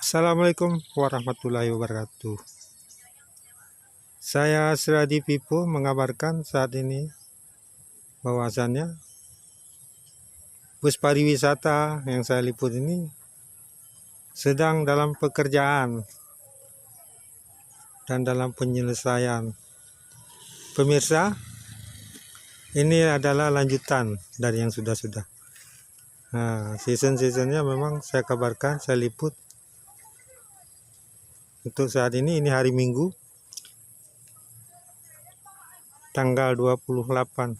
Assalamualaikum warahmatullahi wabarakatuh. Saya Sradi Pipo mengabarkan saat ini bahwasannya bus pariwisata yang saya liput ini sedang dalam pekerjaan dan dalam penyelesaian. Pemirsa, ini adalah lanjutan dari yang sudah-sudah. Nah, season-seasonnya memang saya kabarkan, saya liput. Untuk saat ini hari Minggu tanggal 28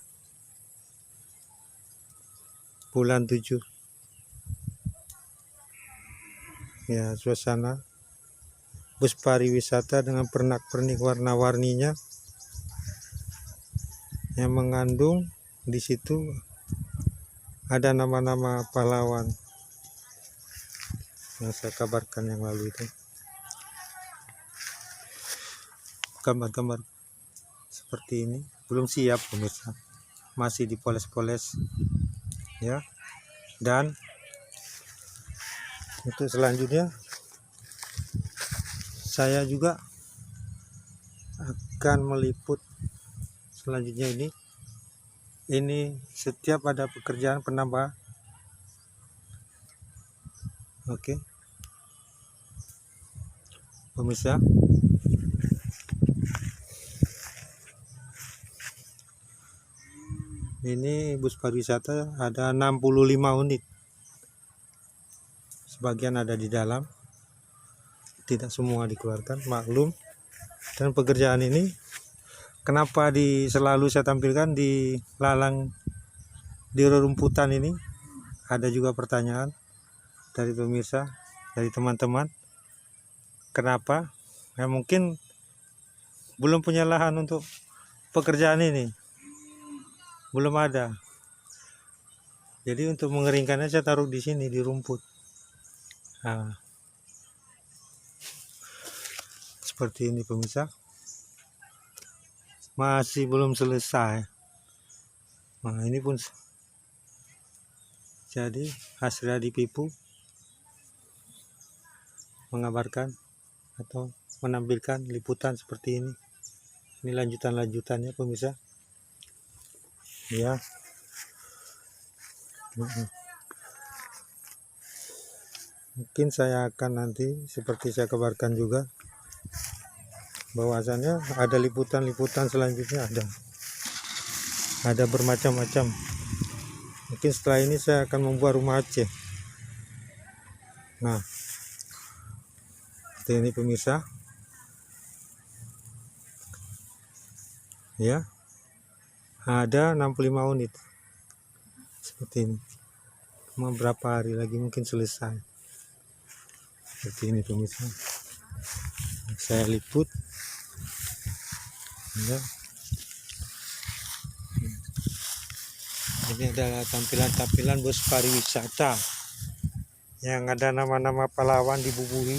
bulan 7. Ya, suasana bus pariwisata dengan pernak-pernik warna-warninya yang mengandung di situ ada nama-nama pahlawan yang saya kabarkan yang lalu itu. Gambar-gambar seperti ini belum siap pemirsa, masih dipoles-poles ya. Dan untuk selanjutnya saya juga akan meliput selanjutnya ini setiap ada pekerjaan penambah. Oke pemirsa, ini bus pariwisata ada 65 unit. Sebagian ada di dalam, tidak semua dikeluarkan, maklum. Dan pekerjaan ini kenapa selalu saya tampilkan di lalang, di rerumputan ini? Ada juga pertanyaan dari pemirsa, dari teman-teman. Kenapa? Ya mungkin belum punya lahan untuk pekerjaan ini. Belum ada. Jadi untuk mengeringkannya saya taruh di sini di rumput. Nah, seperti ini pemirsa. Masih belum selesai. Nah, ini pun jadi Sradi Pipo mengabarkan atau menampilkan liputan seperti ini. Ini lanjutannya pemirsa. Ya. Mungkin saya akan nanti seperti saya kabarkan juga bahwasannya ada liputan-liputan selanjutnya, ada bermacam-macam. Mungkin setelah ini saya akan membuat rumah Aceh. Nah, ini pemirsa ya, ada 65 unit seperti ini. Cuma berapa hari lagi mungkin selesai. Seperti ini pemirsa, saya liput ya. Ini adalah tampilan-tampilan bus pariwisata yang ada nama-nama pahlawan dibubuhi.